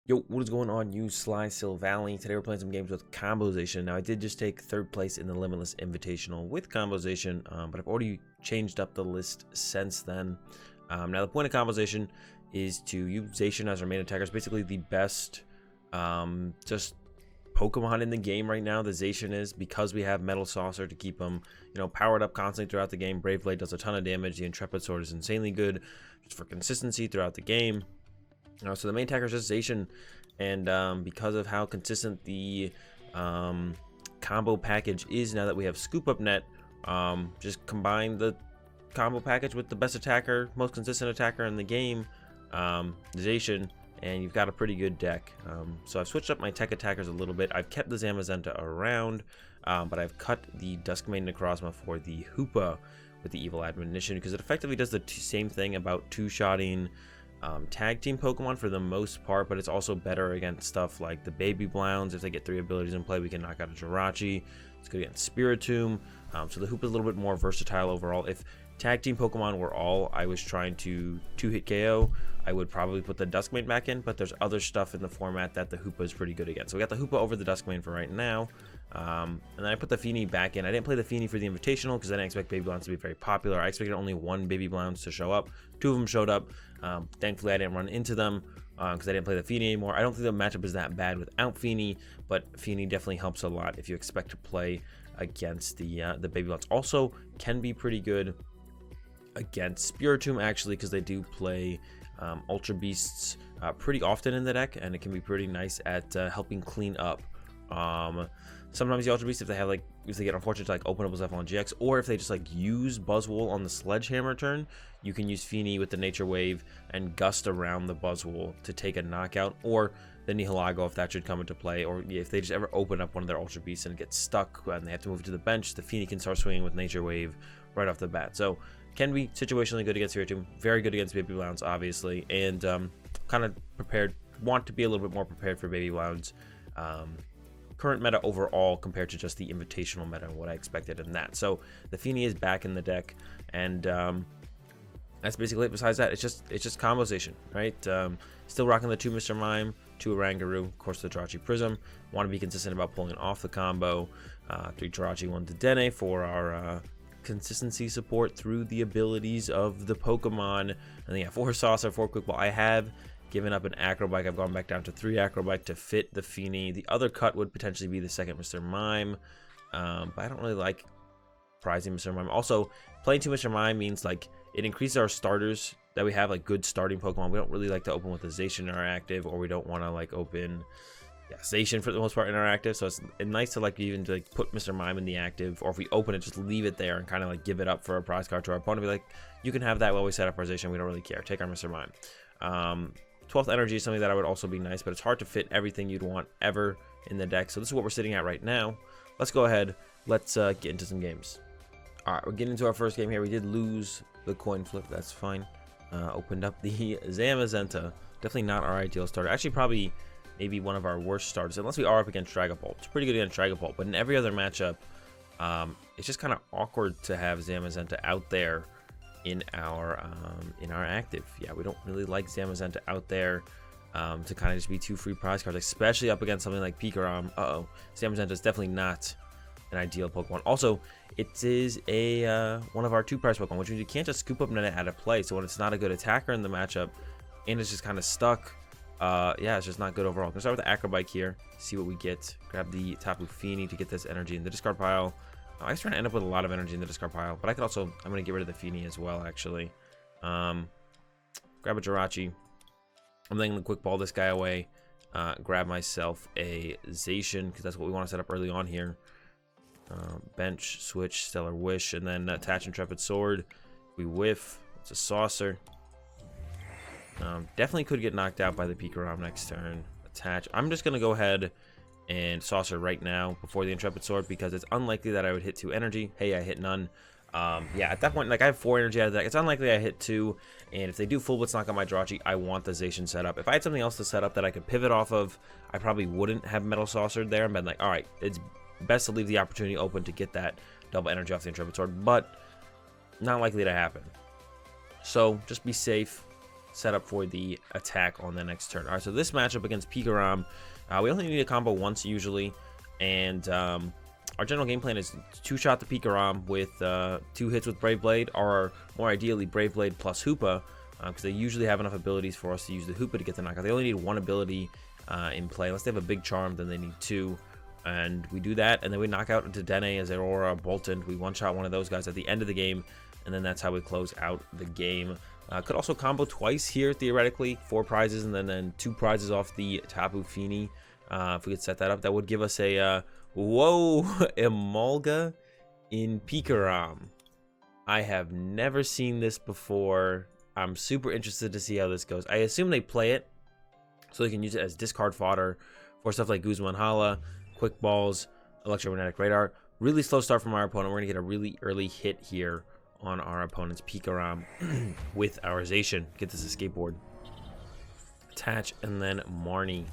Yo, what is going on, you Sly Valley? Today we're playing some games with Combozation. Now, I did just take third place in the Limitless Invitational with Combozation, but I've already changed up the list since then. Now, the point of Combozation is to use Zacian as our main attacker. It's basically the best just Pokemon in the game right now. The Zacian is, because we have Metal Saucer to keep them, powered up constantly throughout the game. Brave Blade does a ton of damage. The Intrepid Sword is insanely good just for consistency throughout the game. So the main attacker is just Zacian, and because of how consistent the combo package is now that we have Scoop Up Net, just combine the combo package with the best attacker, most consistent attacker in the game, Zacian, and you've got a pretty good deck. So I've switched up my tech attackers a little bit. I've kept the Zamazenta around, but I've cut the Duskmane Necrozma for the Hoopa with the Evil Admonition, because it effectively does the same thing about two-shotting tag team Pokemon for the most part, but it's also better against stuff like the Baby Blounds. If they get 3 abilities in play, we can knock out a Jirachi. It's good against Spiritomb. So the Hoop is a little bit more versatile overall. If tag team Pokemon were all I was trying to two-hit KO, I would probably put the Duskmane back in, but there's other stuff in the format that the Hoopa is pretty good against. So we got the Hoopa over the Duskmane for right now. And then I put the Feeny back in. I didn't play the Feeny for the Invitational because I didn't expect Baby Blounds to be very popular. I expected only 1 Baby Blounds to show up. 2 of them showed up. Thankfully, I didn't run into them because I didn't play the Feeny anymore. I don't think the matchup is that bad without Feeny, but Feeny definitely helps a lot if you expect to play against the Baby Blounds. Also, can be pretty good against Spiritomb, actually, because they do play Ultra Beasts pretty often in the deck, and it can be pretty nice at helping clean up. Sometimes the Ultra Beasts, if they get unfortunate to open up with on GX, or if they just use Buzzwole on the Sledgehammer turn, you can use Feeny with the Nature Wave and Gust around the Buzzwole to take a knockout, or the Nihilego if that should come into play, or if they just ever open up one of their Ultra Beasts and it gets stuck and they have to move it to the bench, the Feeny can start swinging with Nature Wave right off the bat. So can be situationally good against Spiritomb, very good against Baby Blounds, obviously, and kind of want to be a little bit more prepared for Baby Blounds. Current meta overall compared to just the Invitational meta and what I expected in that. So the Feeny is back in the deck, and that's basically it. Besides that, it's just Combozation, right? Still rocking the 2 Mr. Mime, 2 Oranguru, of course the Jirachi Prism. Want to be consistent about pulling off the combo. 3 Jirachi, 1 Dedenne for our consistency support through the abilities of the Pokemon. And then yeah, 4 Saucer, 4 Quick Ball. I have given up an Acrobike. I've gone back down to 3 Acrobike to fit the Feeny. The other cut would potentially be the second Mr. Mime, but I don't really like prizing Mr. Mime. Also, playing 2 Mr. Mime means it increases our starters that we have, good starting Pokemon. We don't really like to open with a Zacian in our active, or we don't want to open Zacian for the most part in our active. So it's nice to even put Mr. Mime in the active, or if we open it, just leave it there and kind of give it up for a prize card to our opponent. Be you can have that while we set up our Zacian. We don't really care. Take our Mr. Mime. 12th energy is something that I would also be nice, but it's hard to fit everything you'd want ever in the deck. So this is what we're sitting at right now. Let's go ahead. Let's get into some games. All right, we're getting into our first game here. We did lose the coin flip. That's fine. Opened up the Zamazenta. Definitely not our ideal starter. Actually, probably maybe one of our worst starters, unless we are up against Dragapult. It's pretty good against Dragapult, but in every other matchup, it's just kind of awkward to have Zamazenta out there in our active. Yeah, we don't really like Zamazenta out there to kind of just be 2 free prize cards, especially up against something like Pikarom. Zamazenta is definitely not an ideal Pokemon. Also, it is a one of our 2 prize Pokemon, which means you can't just scoop up Nana out of play. So when it's not a good attacker in the matchup and it's just kind of stuck, yeah, it's just not good overall. I'm gonna start with the Acrobike here, see what we get. Grab the Tapu Fini to get this energy in the discard pile. I was trying to end up with a lot of energy in the discard pile, but I could also, I'm going to get rid of the Feeny as well, actually. Grab a Jirachi. I'm then going to Quick Ball this guy away. Grab myself a Zacian, because that's what we want to set up early on here. Bench, switch, Stellar Wish, and then attach Intrepid Sword. We whiff. It's a Saucer. Definitely could get knocked out by the Pikarom next turn. Attach. I'm just going to go ahead and Saucer right now before the Intrepid Sword, because it's unlikely that I would hit 2 energy. Hey, I hit none. Yeah, at that point, I have 4 energy out of the deck. It's unlikely I hit 2, and if they do full blitz knock on my Jirachi, I want the Zacian setup. If I had something else to set up that I could pivot off of, I probably wouldn't have Metal Saucered there and been all right, it's best to leave the opportunity open to get that double energy off the Intrepid Sword, but not likely to happen. So just be safe. set up for the attack on the next turn. All right, so this matchup against Pikarom, we only need a combo once usually, and our general game plan is 2-shot the Pikarom with 2 hits with Brave Blade, or more ideally Brave Blade plus Hoopa, because they usually have enough abilities for us to use the Hoopa to get the knockout. They only need 1 ability in play. Unless they have a big charm, then they need 2. And we do that, and then we knock out Dedenne as Aurora, Boltund. We one-shot one of those guys at the end of the game, and then that's how we close out the game. Could also combo twice here, theoretically. 4 prizes, and then 2 prizes off the Tapu Fini. If we could set that up, that would give us a, whoa, Emolga in Pikarom. I have never seen this before. I'm super interested to see how this goes. I assume they play it, so they can use it as discard fodder for stuff like Guzma and Hala, Quick Balls, Electromagnetic Radar. Really slow start from our opponent. We're going to get a really early hit here on our opponent's Pikarom with our Zacian. Get this escape board. Attach, and then Marnie.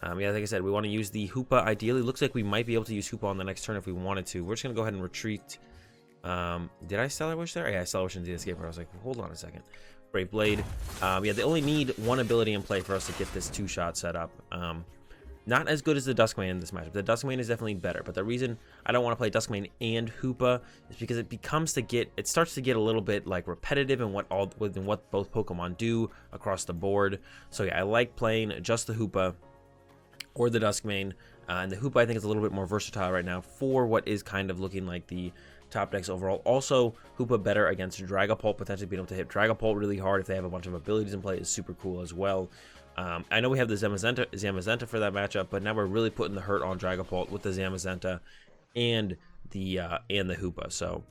Yeah, like I said, we want to use the Hoopa ideally. Looks like we might be able to use Hoopa on the next turn if we wanted to. We're just going to go ahead and retreat. Did I Stellar Wish there? Yeah, I Stellar Wish into the escape board. I was like, hold on a second. Brave Blade. Yeah, they only need 1 ability in play for us to get this 2-shot set up. Not as good as the Duskmane in this matchup. The Duskmane is definitely better, but the reason I don't want to play Duskmane and Hoopa is because it starts to get a little bit like repetitive in what both Pokemon do across the board. So yeah, I like playing just the Hoopa or the Duskmane, and the Hoopa I think is a little bit more versatile right now for what is kind of looking like the top decks overall. Also, Hoopa better against Dragapult, potentially being able to hit Dragapult really hard if they have a bunch of abilities in play is super cool as well. I know we have the Zamazenta for that matchup, but now we're really putting the hurt on Dragapult with the Zamazenta and the Hoopa. So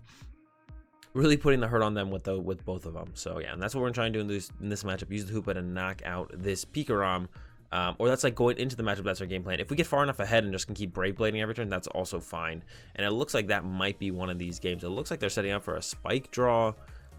really putting the hurt on them with both of them. So yeah, and that's what we're trying to do in this matchup. Use the Hoopa to knock out this Pikarom. Or that's like going into the matchup, that's our game plan. If we get far enough ahead and just can keep Brave Blading every turn, that's also fine. And it looks like that might be one of these games. It looks like they're setting up for a Spike Draw.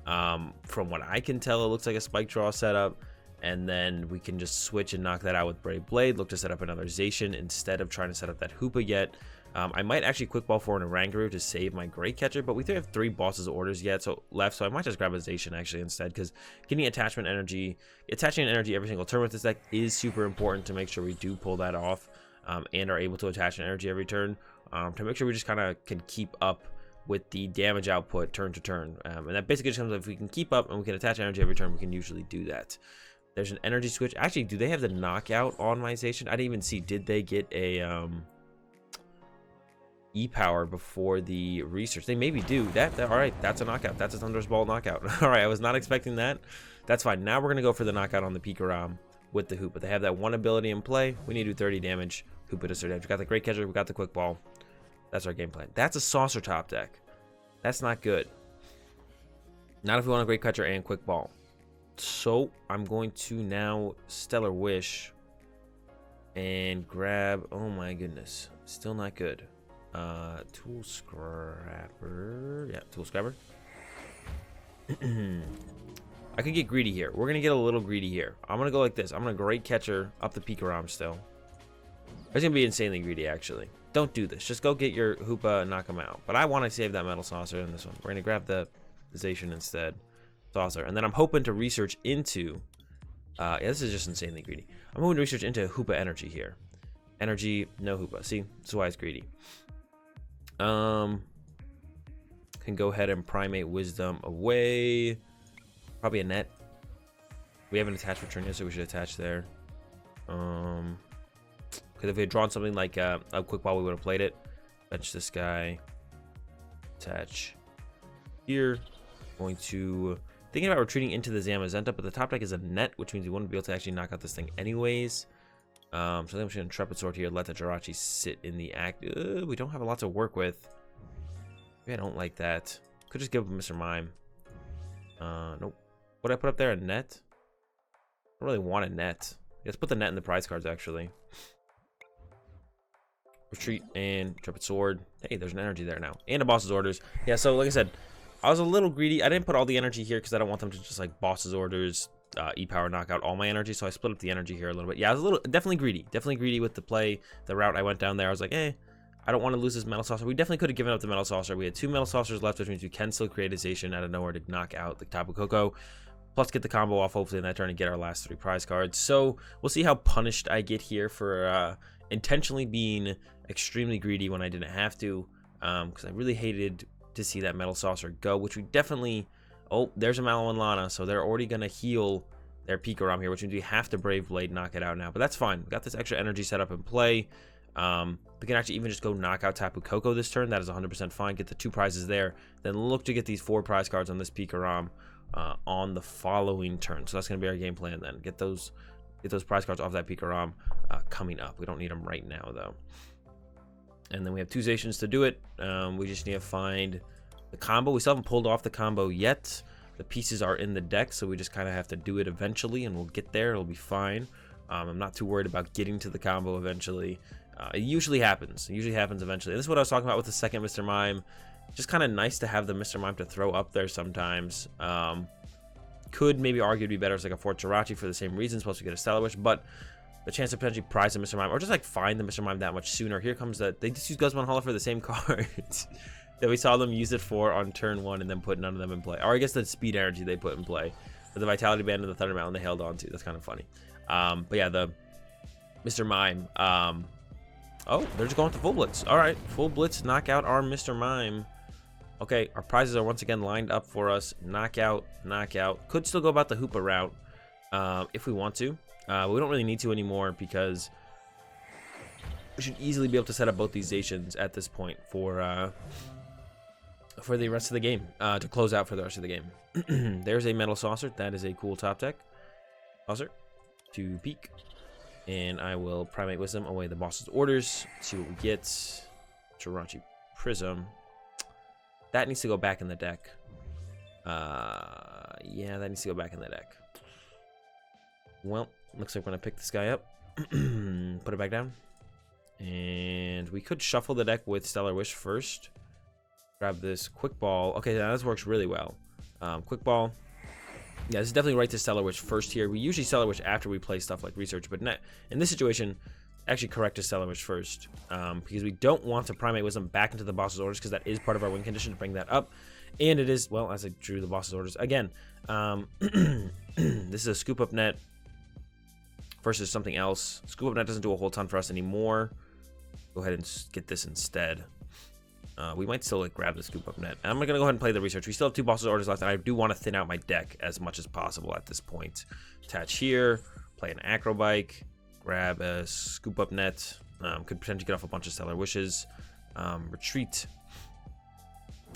From what I can tell, it looks like a Spike Draw setup. And then we can just switch and knock that out with Brave Blade. Look to set up another Zacian instead of trying to set up that Hoopa yet. I might actually Quick Ball for an Oranguru to save my Great Catcher, but we do have 3 bosses orders yet left, so I might just grab a Zacian actually instead, because getting attaching an energy every single turn with this deck is super important to make sure we do pull that off, and are able to attach an energy every turn, to make sure we just kind of can keep up with the damage output turn to turn. And that basically just comes if we can keep up and we can attach energy every turn, we can usually do that. There's an energy switch. Actually, do they have the knockout on my Zacian? I didn't even see. Did they get a E-Power before the research? They maybe do. All right, that's a knockout. That's a Thunderous Ball knockout. All right, I was not expecting that. That's fine. Now we're going to go for the knockout on the Pikarom with the Hoopa. They have that 1 ability in play. We need to do 30 damage. Hoopa does 30 damage. We got the Great Catcher. We got the Quick Ball. That's our game plan. That's a Saucer top deck. That's not good. Not if we want a Great Catcher and Quick Ball. So I'm going to now Stellar Wish and grab, oh my goodness, still not good. Tool Scrapper. Yeah, Tool Scrapper. I could get greedy here. We're gonna get a little greedy here. I'm gonna go like this. I'm gonna Great Catcher up the Pikarom still. It's gonna be insanely greedy actually. Don't do this. Just go get your Hoopa and knock him out. But I want to save that Metal Saucer in this one. We're gonna grab the Zacian instead. Saucer, and then I'm hoping to research into yeah, this is just insanely greedy. I'm hoping to research into Hoopa energy here. Energy, no Hoopa. See, that's why it's greedy. Can go ahead and Primate Wisdom away. Probably a net. We haven't attached return yet, so we should attach there. Because if we had drawn something like a Quick Ball, we would have played it. Bench this guy. Attach here. Going to thinking about retreating into the Zamazenta, but the top deck is a net, which means we wouldn't be able to actually knock out this thing anyways. So I think I'm just gonna Intrepid Sword here, let the Jirachi sit in the act. We don't have a lot to work with. Maybe I don't like that. Could just give him Mr. Mime. Nope. What did I put up there? A net? I don't really want a net. Let's put the net in the prize cards actually. Retreat and Intrepid Sword. Hey, there's an energy there now. And a boss's orders. Yeah, so like I said, I was a little greedy. I didn't put all the energy here because I don't want them to just like boss's orders, E-Power knock out all my energy. So I split up the energy here a little bit. Yeah, I was definitely greedy with the play, the route I went down there. I was like, I don't want to lose this Metal Saucer. We definitely could have given up the Metal Saucer. We had 2 Metal Saucers left, which means we can still create a Zacian out of nowhere to knock out the Tapu Koko. plus get the combo off hopefully in that turn and get our last 3 prize cards. So we'll see how punished I get here for intentionally being extremely greedy when I didn't have to, because I really hated to see that Metal Saucer go, which we definitely... Oh, there's a Mallow and Lana, so they're already going to heal their Pikarom here, which means we have to Brave Blade, knock it out now. But that's fine. We got this extra energy set up in play. We can actually even just go knock out Tapu Koko this turn. That is 100% fine. Get the 2 prizes there. Then look to get these 4 prize cards on this Pikarom on the following turn. So that's going to be our game plan then. Get those prize cards off that Pikarom coming up. We don't need them right now, though. And then we have 2 stations to do it. We just need to find the combo. We still haven't pulled off the combo yet. The pieces are in the deck, so we just kind of have to do it eventually, and we'll get there. It'll be fine. I'm not too worried about getting to the combo eventually. It usually happens. It usually happens eventually. And this is what I was talking about with the second Mr. Mime. Just kind of nice to have the Mr. Mime to throw up there sometimes. Could maybe argue to be better as like a Fort Jirachi for the same reasons, plus we get a Stellar Wish, but the chance to potentially prize the Mr. Mime, or just like find the Mr. Mime that much sooner. Here comes that. They just use Guzman for the same cards that we saw them use it for on turn 1 and then put none of them in play. Or I guess the speed energy they put in play. But the Vitality Band and the Thunder Mountain they held on to. That's kind of funny. But yeah, the Mr. Mime. Oh, they're just going to full blitz. All right, full blitz, knock out our Mr. Mime. Okay, our prizes are once again lined up for us. Knockout, knockout. Could still go about the Hoopa route if we want to. But we don't really need to anymore because we should easily be able to set up both these stations at this point for the rest of the game, to close out for the rest of the game. There's a Metal Saucer. That is a cool top deck. Saucer to peak. And I will Primate Wisdom away the boss's orders. See what we get. Jirachi Prism. That needs to go back in the deck. Yeah, that needs to go back in the deck. Well, looks like we're going to pick this guy up. Put it back down. And we could shuffle the deck with Stellar Wish first. Grab this Quick Ball. Okay, now this works really well. Quick Ball. Yeah, this is definitely right to Stellar Wish first here. We usually Stellar Wish after we play stuff like Research, but in this situation, actually correct to Stellar Wish first. Because we don't want to Primate Wisdom back into the boss's orders, because that is part of our win condition to bring that up. And it is, well, as I drew the boss's orders. Again, this is a Scoop Up Net versus something else. Scoop Up Net doesn't do a whole ton for us anymore. Go ahead and get this instead. We might still like grab the Scoop Up Net. I'm gonna go ahead and play the Research. We still have 2 boss's orders left, and I do want to thin out my deck as much as possible at this point. Attach here, play an Acrobike, grab a Scoop Up Net. Could potentially get off a bunch of Stellar Wishes. Retreat.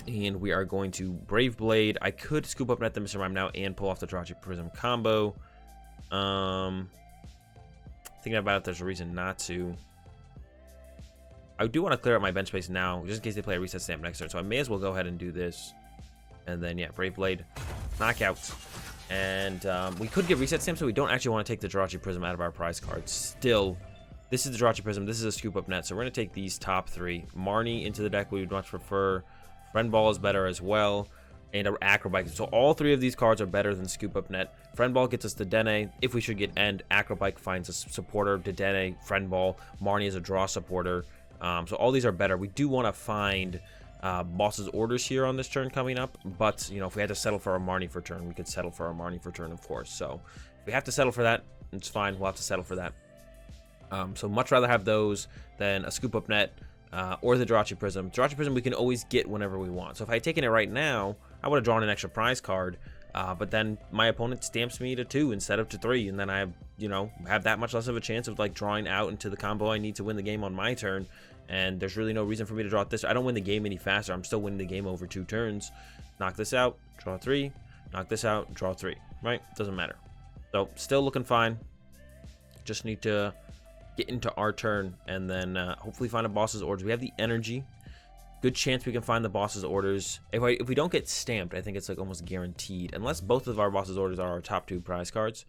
And we are going to Brave Blade. I could Scoop Up Net the Mr. Mime now and pull off the Jirachi Prism combo. Thinking about it, there's a reason not to. I do want to clear out my bench space now, just in case they play a Reset Stamp next turn. So I may as well go ahead and do this. And then, yeah, Brave Blade, knockout. And we could get Reset Stamp, so we don't actually want to take the Jirachi Prism out of our prize cards. Still, this is the Jirachi Prism. This is a Scoop Up Net. So we're going to take these top 3. Marnie into the deck, we would much prefer. Friend Ball is better as well. And an Acrobike. So all 3 of these cards are better than Scoop Up Net. Friend Ball gets us the Dene. If we should get End, Acrobike finds a supporter. Dedenne, Friend Ball. Marnie is a draw supporter. So all these are better. We do want to find boss's orders here on this turn coming up. But, you know, if we had to settle for a Marnie for turn, we could settle for a Marnie for turn, of course. So if we have to settle for that, it's fine. We'll have to settle for that. So much rather have those than a Scoop Up Net or the Jirachi Prism. Jirachi Prism we can always get whenever we want. So if I had taken it right now, I would have drawn an extra prize card. But then my opponent stamps me to 2 instead of to 3. And then I, you know, have that much less of a chance of like drawing out into the combo I need to win the game on my turn. And there's really no reason for me to draw it this. I don't win the game any faster. I'm still winning the game over 2 turns. Knock this out, draw 3. Knock this out, draw 3. Right? Doesn't matter. So still looking fine. Just need to get into our turn and then hopefully find a boss's orders. We have the energy. Good chance we can find the boss's orders. If we don't get stamped, I think it's like almost guaranteed. Unless both of our boss's orders are our top 2 prize cards.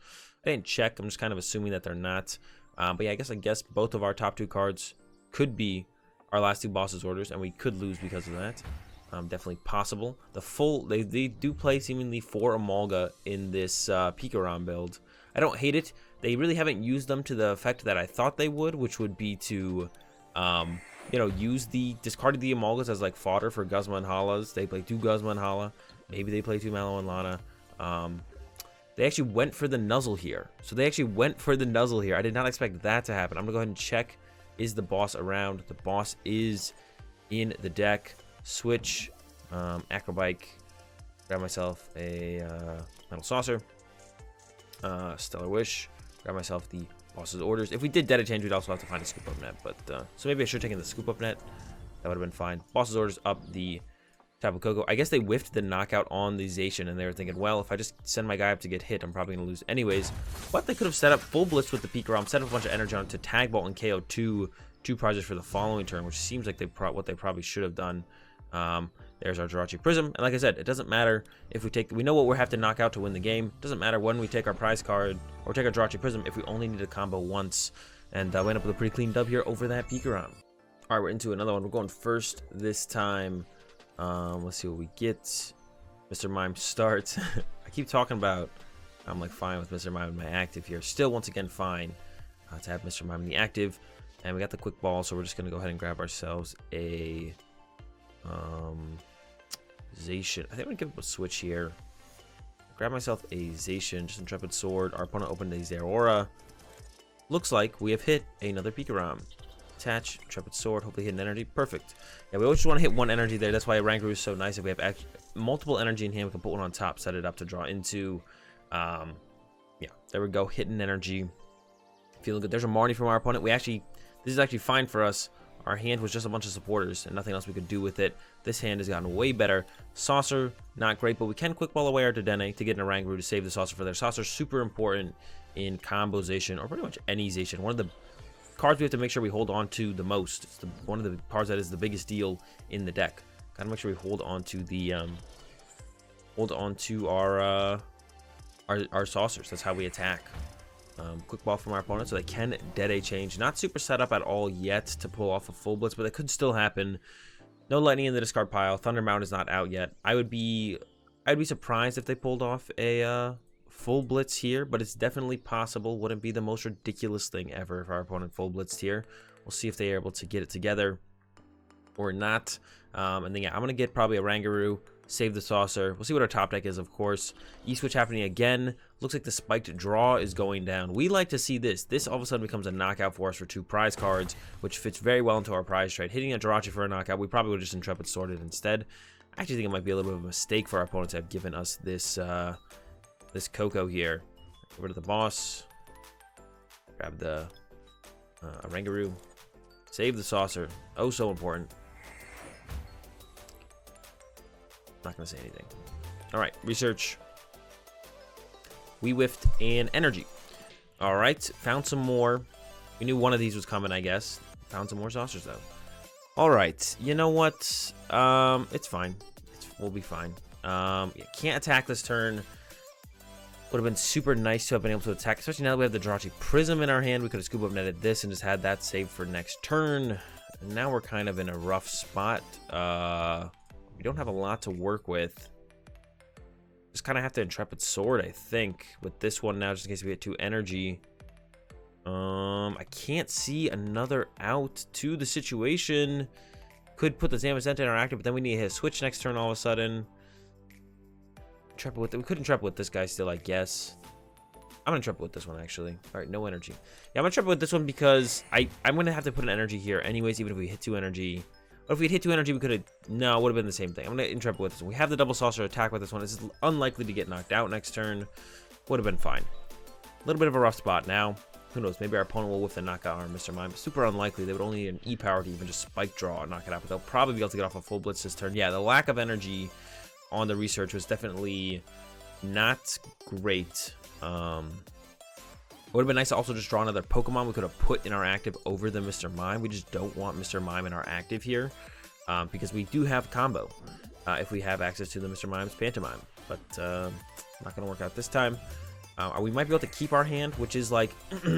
I didn't check. I'm just kind of assuming that they're not. But yeah, I guess both of our top 2 cards could be our last 2 boss's orders, and we could lose because of that. Definitely possible. The full they do play seemingly 4 Amalga in this Pikarom build. I don't hate it. They really haven't used them to the effect that I thought they would, which would be to you know, discarded the Amalgas as like fodder for Guzma and Halas. They play 2 Guzma and Hala. Maybe they play 2 Mallow and Lana. They actually went for the nuzzle here. So they actually went for the nuzzle here. I did not expect that to happen. I'm going to go ahead and check. Is the boss around? The boss is in the deck. Switch. Acrobike. Grab myself a Metal Saucer. Stellar Wish. Grab myself the boss's orders. If we did Dead Change, we'd also have to find a Scoop Up Net. But so maybe I should have taken the Scoop Up Net. That would have been fine. Boss's orders up the Tapu Koko. I guess they whiffed the knockout on the Zacian, and they were thinking, well, if I just send my guy up to get hit, I'm probably going to lose anyways. But they could have set up full Blitz with the Pikarom, set up a bunch of energy on it to Tag Ball and KO two prizes for the following turn, which seems like what they probably should have done. There's our Jirachi Prism, and like I said, it doesn't matter if we know what we have to knock out to win the game. It doesn't matter when we take our prize card or take our Jirachi Prism if we only need a combo once, and we end up with a pretty clean dub here over that Pikarom. All right, we're into another one. We're going first this time. Let's see what we get. Mr. Mime starts. I keep talking about I'm like fine with Mr. Mime in my active here. Still, once again, fine to have Mr. Mime in the active. And we got the quick ball, so we're just going to go ahead and grab ourselves a Zacian. I think I'm going to give up a switch here. Grab myself a Zacian, just Intrepid Sword. Our opponent opened a Zeraora. Looks like we have hit another Pikarom. Attach, Intrepid Sword, hopefully hit an energy. Perfect. Yeah, we always just want to hit one energy there. That's why Rangaroo is so nice. If we have multiple energy in hand, we can put one on top, set it up to draw into. Yeah, there we go. Hitting energy. Feeling good. There's a Marnie from our opponent. This is actually fine for us. Our hand was just a bunch of supporters and nothing else we could do with it. This hand has gotten way better. Saucer, not great, but we can quick ball away our Dedenne to get in a Rangaroo to save the Saucer for there. Saucer's super important in combo Zacian, or pretty much any Zacian. One of the cards we have to make sure we hold on to the most. It's one of the cards that is the biggest deal in the deck. Gotta make sure we hold on to the our saucers. That's how we attack. Quick ball from our opponent, so they can Dead Change. Not super set up at all yet to pull off a full Blitz, but that could still happen. No lightning in the discard pile. Thunder Mount is not out yet. I'd be surprised if they pulled off a full Blitz here, but it's definitely possible. Wouldn't be the most ridiculous thing ever if our opponent full blitzed here. We'll see if they're able to get it together or not. And then yeah, I'm gonna get probably a Rangaroo, save the Saucer. We'll see what our top deck is, of course. E-switch happening again. Looks like the spiked draw is going down. We like to see this. This all of a sudden becomes a knockout for us for 2 prize cards, which fits very well into our prize trade. Hitting a Jirachi for a knockout, we probably would have just Intrepid Sorted instead. I actually think it might be a little bit of a mistake for our opponents to have given us this this Koko here. Get rid of the boss. Grab the Rangaroo. Save the Saucer. Oh, so important. Not gonna say anything. All right, research. We whiffed an energy. All right, found some more. We knew one of these was coming, I guess. Found some more saucers though. All right, you know what? It's fine. We'll be fine. Can't attack this turn. Would have been super nice to have been able to attack, especially now that we have the Jirachi Prism in our hand. We could have Scoop Up Netted this and just had that saved for next turn. And now we're kind of in a rough spot. We don't have a lot to work with. Just kind of have to Intrepid Sword, I think, with this one now, just in case we get 2 energy. I can't see another out to the situation. Could put the Zamazenta in our active, but then we need to hit a switch next turn all of a sudden. We could Intrepid with this guy still, I guess. I'm gonna Intrepid with this one, actually. All right, no energy. Yeah, I'm gonna Intrepid with this one because I'm gonna have to put an energy here anyways, even if we hit 2 energy. But if we hit 2 energy, we could have... No, it would have been the same thing. I'm going to Intrepid with this one. We have the double saucer attack with this one. This is unlikely to get knocked out next turn. Would have been fine. A little bit of a rough spot now. Who knows? Maybe our opponent will whiff the knockout on Mr. Mime. Super unlikely. They would only need an E-power to even just spike draw and knock it out. But they'll probably be able to get off a full blitz this turn. Yeah, the lack of energy on the research was definitely not great. It would have been nice to also just draw another Pokemon we could have put in our active over the Mr. Mime. We just don't want Mr. Mime in our active here because we do have combo if we have access to the Mr. Mime's Pantomime. But not going to work out this time. We might be able to keep our hand, which is like,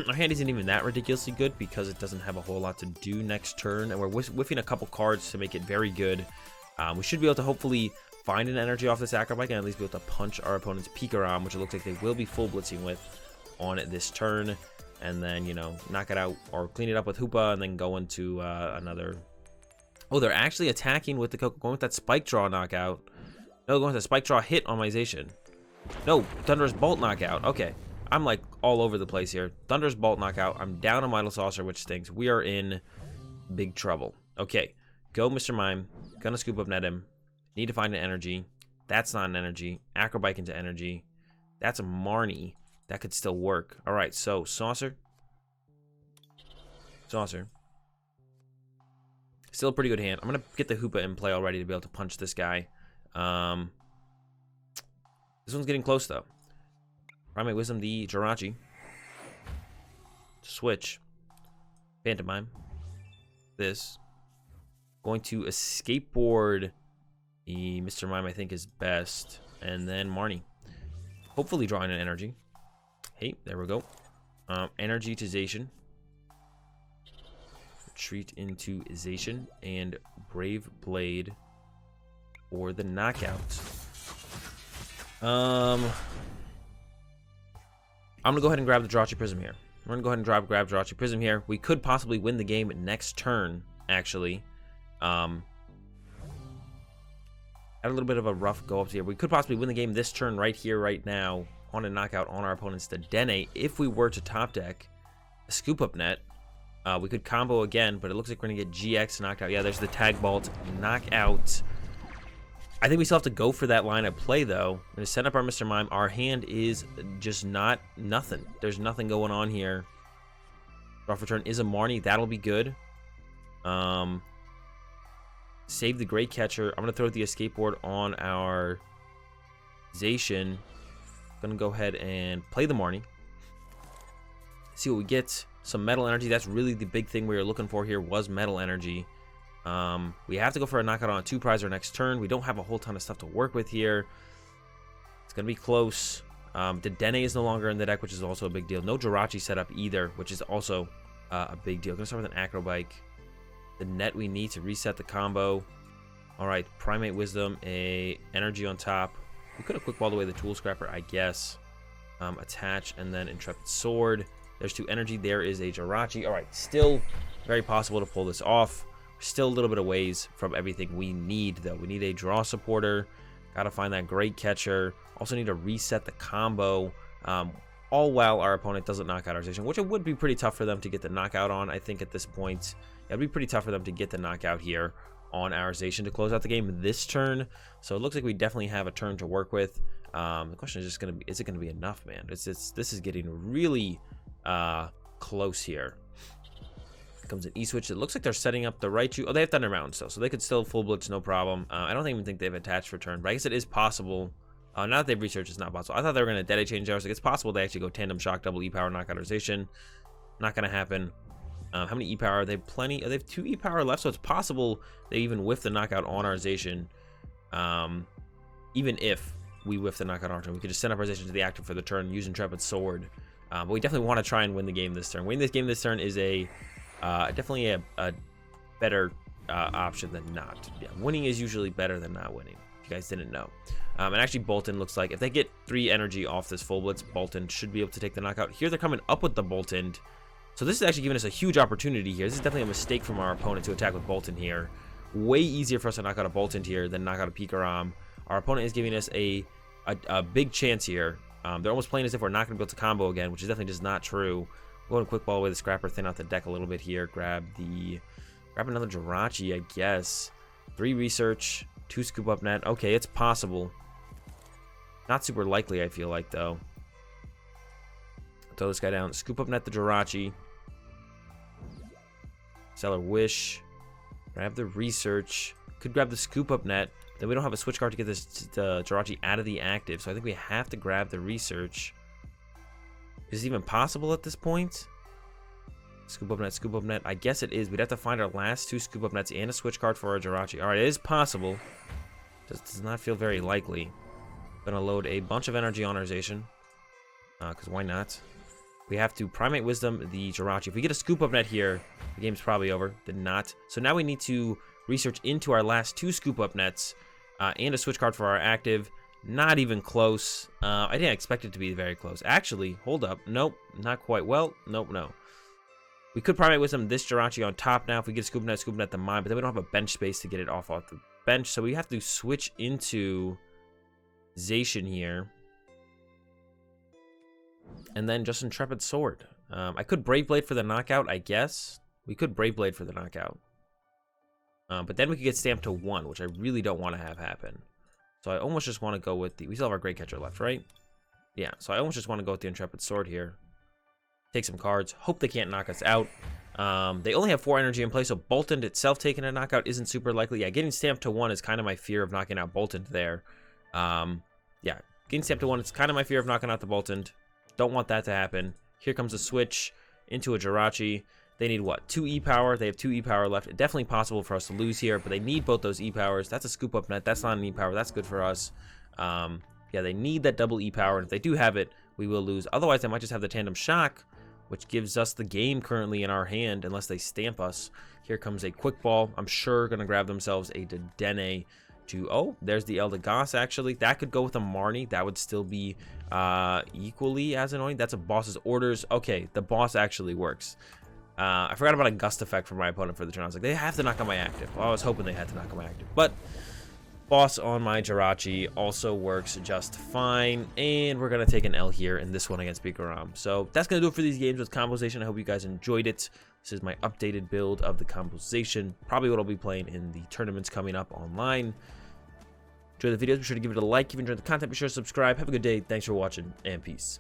our hand isn't even that ridiculously good because it doesn't have a whole lot to do next turn. And we're whiffing a couple cards to make it very good. We should be able to hopefully find an energy off this Acrobike and at least be able to punch our opponent's Pikarom, which it looks like they will be full blitzing with on this turn, and then, you know, knock it out or clean it up with Hoopa and then go into another. Oh, they're actually attacking with the Koko, going with that spike draw knockout. No, going with the spike draw hit on my Zacian. No, Thunderous Bolt knockout. Okay. I'm like all over the place here. Thunderous Bolt knockout. I'm down a Vital Saucer, which stinks. We are in big trouble. Okay. Go, Mr. Mime. Gonna scoop up net him. Need to find an energy. That's not an energy. Acrobike into energy. That's a Marnie. That could still work. Alright, so Saucer. Saucer. Still a pretty good hand. I'm gonna get the Hoopa in play already to be able to punch this guy. This one's getting close though. Primate Wisdom, the Jirachi. Switch. Pantomime. This. Going to Escapeboard the Mr. Mime, I think, is best. And then Marnie. Hopefully drawing an energy. Hey, there we go. Energy to Zacian. Retreat into Zacian. And Brave Blade for the knockout. I'm gonna go ahead and grab the Jirachi Prism here. We're gonna go ahead and grab Jirachi Prism here. We could possibly win the game next turn, actually. Had a little bit of a rough go up here. We could possibly win the game this turn right here, right now, on a knockout on our opponent's Dedenne. If we were to top deck a Scoop Up Net, we could combo again, but it looks like we're gonna get GX knocked out. Yeah, there's the Tag Bolt knockout. I think we still have to go for that line of play, though. I'm going to set up our Mr. Mime. Our hand is just nothing. There's nothing going on here. Draw for turn is a Marnie. That'll be good. Save the Great Catcher. I'm going to throw the Escape Board on our Zacian. Going to go ahead and play the Marnie. See what we get. Some Metal Energy. That's really the big thing we were looking for here was Metal Energy. We have to go for a knockout on a 2-prizer next turn. We don't have a whole ton of stuff to work with here. It's going to be close. Dedenne is no longer in the deck, which is also a big deal. No Jirachi setup either, which is also a big deal. Going to start with an Acrobike. The net we need to reset the combo. All right, Primate Wisdom, a energy on top. We could have quick balled away the Tool Scrapper, I guess. Attach, and then Intrepid Sword. There's 2 energy. There is a Jirachi. All right, still very possible to pull this off. Still a little bit of ways from everything we need, though. We need a draw supporter. Got to find that Great Catcher. Also need to reset the combo. All while our opponent doesn't knock out our Zacian, which it would be pretty tough for them to get the knockout on, I think, at this point. It'd be pretty tough for them to get the knockout here on our Zacian to close out the game this turn. So it looks like we definitely have a turn to work with. The question is just going to be, is it going to be enough, man? This is getting really close here. Comes an E-Switch. It looks like they're setting up the Raichu. Oh, they have Thunder Mountain still, so they could still full blitz, no problem. I don't even think they've attached for turn, but I guess it is possible. Now that they've researched, it's not possible. I thought they were going to Dead Change there. I was like, it's possible they actually go Tandem Shock, double E-Power, knockout Zacian. Not going to happen. How many E-Power? They have plenty. They have 2 E-Power left, so it's possible they even whiff the knockout on our Zacian. Even if we whiff the knockout on our turn, we could just send up our Zacian to the active for the turn, use Intrepid Sword. But we definitely want to try and win the game this turn. Winning this game this turn is a definitely a better option than not. Yeah, winning is usually better than not winning, if you guys didn't know. And actually, Bolton looks like if they get 3 energy off this full blitz, Bolton should be able to take the knockout. Here they're coming up with the Bolton. So this is actually giving us a huge opportunity here. This is definitely a mistake from our opponent to attack with Bolton here. Way easier for us to knock out a Bolton here than knock out a Pikarom. Our opponent is giving us a big chance here. They're almost playing as if we're not going to be able to combo again, which is definitely just not true. Go ahead and quick ball away the Scrapper, thin out the deck a little bit here. Grab another Jirachi, I guess. 3 research, 2 Scoop Up Net. Okay, it's possible. Not super likely, I feel like, though. Throw this guy down. Scoop Up Net the Jirachi. Stellar Wish. Grab the research. Could grab the Scoop Up Net. Then we don't have a switch card to get this Jirachi out of the active, so I think we have to grab the research. Is it even possible at this point? Scoop Up Net, Scoop Up Net. I guess it is. We'd have to find our last 2 Scoop Up Nets and a switch card for our Jirachi. All right, it is possible. Does not feel very likely. Gonna load a bunch of energy on our Zacian. Because why not? We have to Primate Wisdom the Jirachi. If we get a Scoop Up Net here, the game's probably over. Did not. So now we need to research into our last 2 Scoop Up Nets and a switch card for our active. Not even close. I didn't expect it to be very close. Actually, hold up. Nope, not quite. Well, nope, no. We could Primate Wisdom this Jirachi on top now if we get a Scoop Net the Mime, but then we don't have a bench space to get it off the bench, so we have to switch into Zacian here. And then just Intrepid Sword. I could Brave Blade for the knockout, I guess. We could Brave Blade for the knockout. But then we could get stamped to 1, which I really don't want to have happen. So I almost just want to go with the... We still have our Great Catcher left, right? Yeah, so I almost just want to go with the Intrepid Sword here. Take some cards. Hope they can't knock us out. They only have 4 energy in play, so Boltund itself taking a knockout isn't super likely. Yeah, getting stamped to 1 is kind of my fear of knocking out Boltund there. Yeah, getting stamped to 1 is kind of my fear of knocking out the Boltund. Don't want that to happen. Here comes a switch into a Jirachi. They need what? 2 E-Power. They have 2 E-Power left. It's definitely possible for us to lose here, but they need both those E-Powers. That's a Scoop Up Net. That's not an E-Power. That's good for us. Yeah, they need that double E-Power, and if they do have it, we will lose. Otherwise, they might just have the Tandem Shock, which gives us the game currently in our hand, unless they stamp us. Here comes a Quick Ball. I'm sure going to grab themselves a Dedenne to... Oh, there's the Eldegoss, actually. That could go with a Marnie. That would still be equally as annoying. That's a boss's orders. Okay, the boss actually works. I forgot about a Gust effect from my opponent for the turn. I was like, they have to knock on my active. Well, I was hoping they had to knock on my active. But boss on my Jirachi also works just fine. And we're going to take an L here in this one against Bikaram. So that's going to do it for these games with Combozation. I hope you guys enjoyed it. This is my updated build of the Combozation. Probably what I'll be playing in the tournaments coming up online. Enjoy the videos. Be sure to give it a like. If you enjoyed the content, be sure to subscribe. Have a good day. Thanks for watching, and peace.